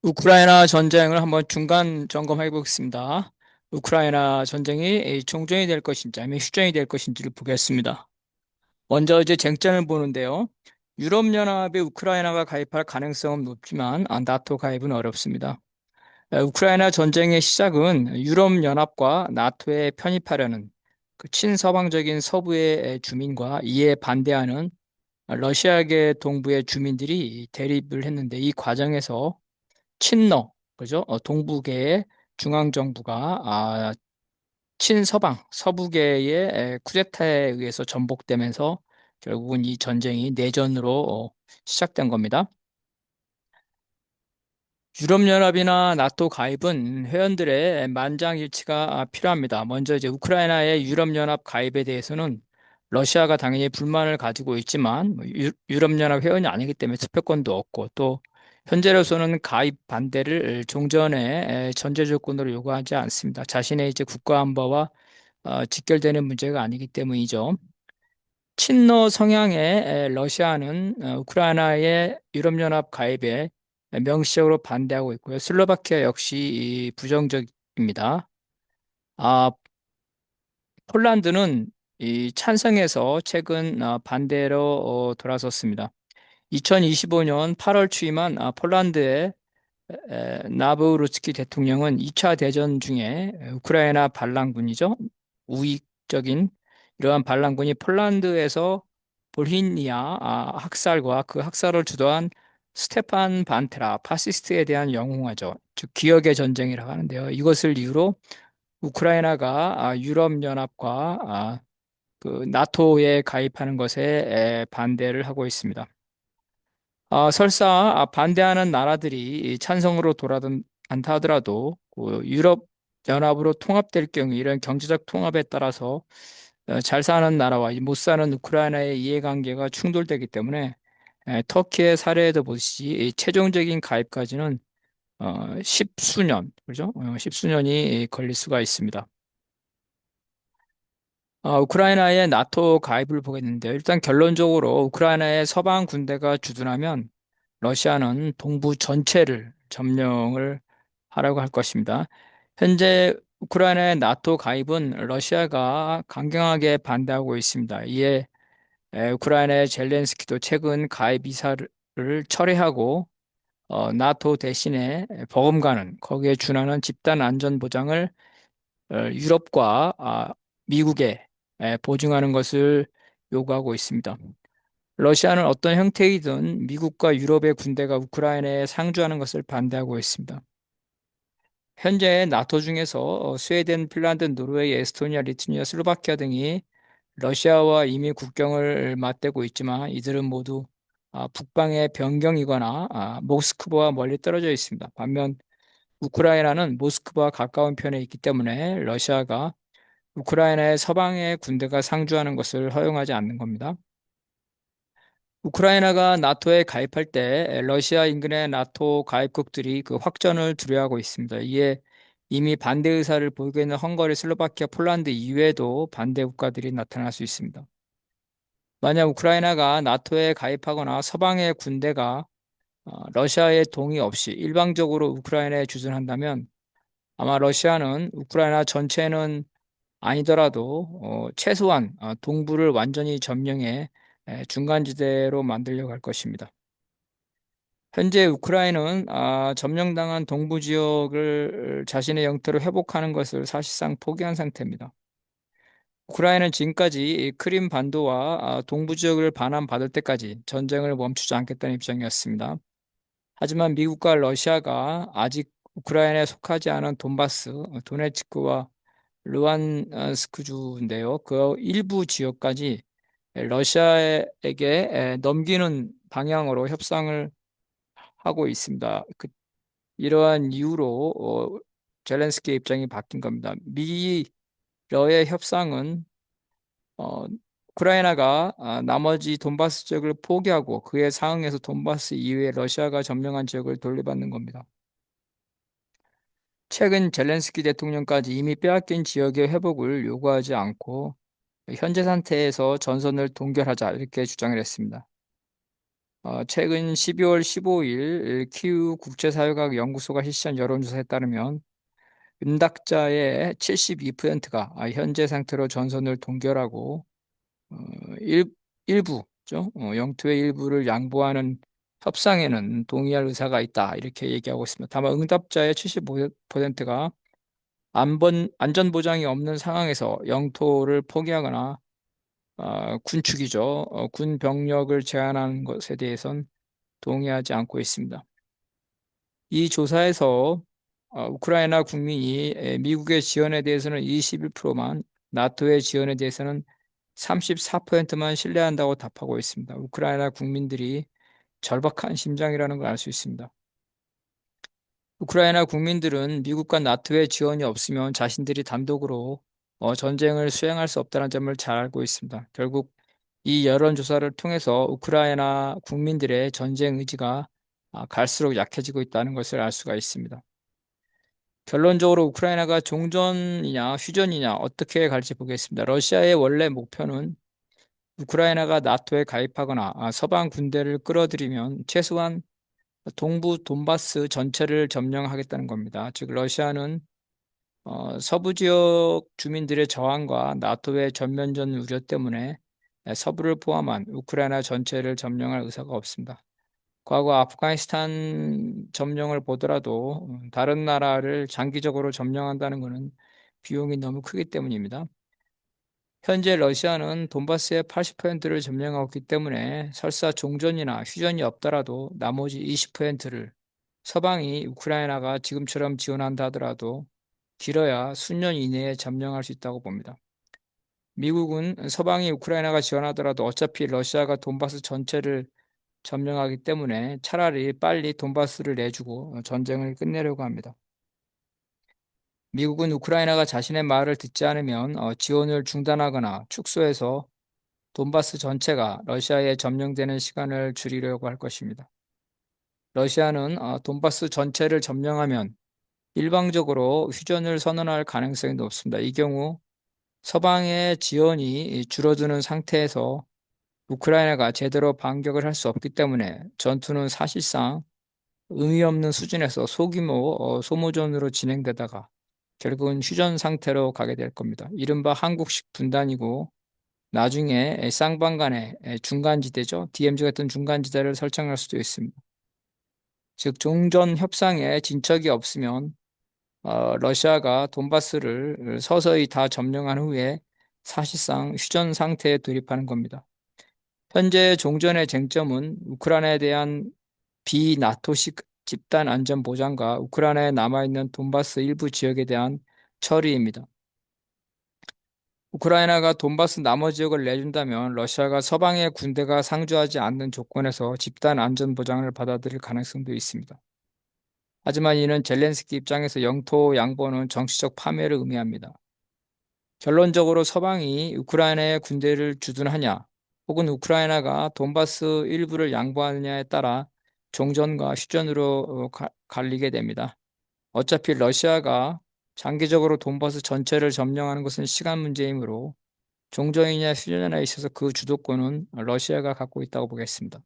우크라이나 전쟁을 한번 중간 점검해 보겠습니다. 우크라이나 전쟁이 종전이 될 것인지 아니면 휴전이 될 것인지를 보겠습니다. 먼저 이제 쟁점을 보는데요. 유럽연합에 우크라이나가 가입할 가능성은 높지만 나토 가입은 어렵습니다. 우크라이나 전쟁의 시작은 유럽연합과 나토에 편입하려는 그 친서방적인 서부의 주민과 이에 반대하는 러시아계 동부의 주민들이 대립을 했는데 이 과정에서 친러, 그죠? 동북계의 중앙정부가 친서방, 서부계의 쿠데타에 의해서 전복되면서 결국은 이 전쟁이 내전으로 시작된 겁니다. 유럽연합이나 나토 가입은 회원들의 만장일치가 필요합니다. 먼저 이제 우크라이나의 유럽연합 가입에 대해서는 러시아가 당연히 불만을 가지고 있지만 뭐 유럽연합 회원이 아니기 때문에 투표권도 없고 또 현재로서는 가입 반대를 종전의 전제 조건으로 요구하지 않습니다. 자신의 이제 국가 안보와 직결되는 문제가 아니기 때문이죠. 친러 성향의 러시아는 우크라이나의 유럽연합 가입에 명시적으로 반대하고 있고요. 슬로바키아 역시 이 부정적입니다. 아, 폴란드는 이 찬성에서 최근 반대로 돌아섰습니다. 2025년 8월 취임한 폴란드의 나부루스키 대통령은 2차 대전 중에 우크라이나 반란군이죠. 우익적인 이러한 반란군이 폴란드에서 볼히니아 학살과 그 학살을 주도한 스테판 반테라 파시스트에 대한 영웅화죠. 즉 기억의 전쟁이라고 하는데요. 이것을 이유로 우크라이나가 유럽연합과 그 나토에 가입하는 것에 반대를 하고 있습니다. 설사 반대하는 나라들이 찬성으로 돌아든 않다 하더라도 그 유럽 연합으로 통합될 경우 이런 경제적 통합에 따라서 잘 사는 나라와 못 사는 우크라이나의 이해관계가 충돌되기 때문에 터키의 사례에도 보듯이 이 최종적인 가입까지는 십수년, 그죠? 십수년이 걸릴 수가 있습니다. 우크라이나의 나토 가입을 보겠는데요. 일단 결론적으로 우크라이나의 서방 군대가 주둔하면 러시아는 동부 전체를 점령을 하라고 할 것입니다. 현재 우크라이나의 나토 가입은 러시아가 강경하게 반대하고 있습니다. 이에 우크라이나의 젤렌스키도 최근 가입 이사를 철회하고 나토 대신에 버금가는 거기에 준하는 집단 안전 보장을 유럽과 미국에 보증하는 것을 요구하고 있습니다. 러시아는 어떤 형태이든 미국과 유럽의 군대가 우크라이나에 상주하는 것을 반대하고 있습니다. 현재 나토 중에서 스웨덴, 핀란드, 노르웨이, 에스토니아, 리투아니아, 슬로바키아 등이 러시아와 이미 국경을 맞대고 있지만 이들은 모두 북방의 변경이거나 모스크바와 멀리 떨어져 있습니다. 반면 우크라이나는 모스크바와 가까운 편에 있기 때문에 러시아가 우크라이나의 서방의 군대가 상주하는 것을 허용하지 않는 겁니다. 우크라이나가 나토에 가입할 때 러시아 인근의 나토 가입국들이 그 확전을 두려워하고 있습니다. 이에 이미 반대 의사를 보이고 있는 헝가리, 슬로바키아, 폴란드 이외에도 반대 국가들이 나타날 수 있습니다. 만약 우크라이나가 나토에 가입하거나 서방의 군대가 러시아의 동의 없이 일방적으로 우크라이나에 주둔한다면 아마 러시아는 우크라이나 전체는 아니더라도 최소한 동부를 완전히 점령해 중간지대로 만들려고 할 것입니다. 현재 우크라이나는 점령당한 동부 지역을 자신의 영토로 회복하는 것을 사실상 포기한 상태입니다. 우크라이나는 지금까지 크림 반도와 동부 지역을 반환받을 때까지 전쟁을 멈추지 않겠다는 입장이었습니다. 하지만 미국과 러시아가 아직 우크라이나에 속하지 않은 돈바스, 도네츠크와 루안스크주인데요. 그 일부 지역까지 러시아에게 넘기는 방향으로 협상을 하고 있습니다. 이러한 이유로 젤렌스키의 입장이 바뀐 겁니다. 미러의 협상은 우크라이나가 나머지 돈바스 지역을 포기하고 그에 상응해서 돈바스 이외에 러시아가 점령한 지역을 돌려받는 겁니다. 최근 젤렌스키 대통령까지 이미 빼앗긴 지역의 회복을 요구하지 않고 현재 상태에서 전선을 동결하자 이렇게 주장을 했습니다. 최근 12월 15일 키우 국제사회학 연구소가 실시한 여론조사에 따르면 응답자의 72%가 현재 상태로 전선을 동결하고 어, 일, 일부죠. 영토의 일부를 양보하는 협상에는 동의할 의사가 있다. 이렇게 얘기하고 있습니다. 다만 응답자의 75%가 안전 보장이 없는 상황에서 영토를 포기하거나 군축이죠. 군 병력을 제한하는 것에 대해선 동의하지 않고 있습니다. 이 조사에서 우크라이나 국민이 미국의 지원에 대해서는 21%만, 나토의 지원에 대해서는 34%만 신뢰한다고 답하고 있습니다. 우크라이나 국민들이 절박한 심정이라는 걸 알 수 있습니다. 우크라이나 국민들은 미국과 나토의 지원이 없으면 자신들이 단독으로 전쟁을 수행할 수 없다는 점을 잘 알고 있습니다. 결국 이 여론조사를 통해서 우크라이나 국민들의 전쟁 의지가 갈수록 약해지고 있다는 것을 알 수가 있습니다. 결론적으로 우크라이나가 종전이냐 휴전이냐 어떻게 갈지 보겠습니다. 러시아의 원래 목표는 우크라이나가 나토에 가입하거나 서방 군대를 끌어들이면 최소한 동부 돈바스 전체를 점령하겠다는 겁니다. 즉 러시아는 서부 지역 주민들의 저항과 나토의 전면전 우려 때문에 서부를 포함한 우크라이나 전체를 점령할 의사가 없습니다. 과거 아프가니스탄 점령을 보더라도 다른 나라를 장기적으로 점령한다는 것은 비용이 너무 크기 때문입니다. 현재 러시아는 돈바스의 80%를 점령하고 있기 때문에 설사 종전이나 휴전이 없더라도 나머지 20%를 서방이 우크라이나가 지금처럼 지원한다 하더라도 길어야 수년 이내에 점령할 수 있다고 봅니다. 미국은 서방이 우크라이나가 지원하더라도 어차피 러시아가 돈바스 전체를 점령하기 때문에 차라리 빨리 돈바스를 내주고 전쟁을 끝내려고 합니다. 미국은 우크라이나가 자신의 말을 듣지 않으면 지원을 중단하거나 축소해서 돈바스 전체가 러시아에 점령되는 시간을 줄이려고 할 것입니다. 러시아는 돈바스 전체를 점령하면 일방적으로 휴전을 선언할 가능성이 높습니다. 이 경우 서방의 지원이 줄어드는 상태에서 우크라이나가 제대로 반격을 할 수 없기 때문에 전투는 사실상 의미 없는 수준에서 소규모 소모전으로 진행되다가 결국은 휴전 상태로 가게 될 겁니다. 이른바 한국식 분단이고 나중에 쌍방간의 중간지대죠. DMZ 같은 중간지대를 설정할 수도 있습니다. 즉 종전 협상에 진척이 없으면 러시아가 돈바스를 서서히 다 점령한 후에 사실상 휴전 상태에 돌입하는 겁니다. 현재 종전의 쟁점은 우크라이나에 대한 비나토식 집단 안전 보장과 우크라이나에 남아있는 돈바스 일부 지역에 대한 처리입니다. 우크라이나가 돈바스 남어 지역을 내준다면 러시아가 서방의 군대가 상주하지 않는 조건에서 집단 안전 보장을 받아들일 가능성도 있습니다. 하지만 이는 젤렌스키 입장에서 영토 양보는 정치적 파멸을 의미합니다. 결론적으로 서방이 우크라이나의 군대를 주둔하냐 혹은 우크라이나가 돈바스 일부를 양보하느냐에 따라 종전과 휴전으로 갈리게 됩니다. 어차피 러시아가 장기적으로 돈바스 전체를 점령하는 것은 시간 문제이므로 종전이냐 휴전이냐에 있어서 그 주도권은 러시아가 갖고 있다고 보겠습니다.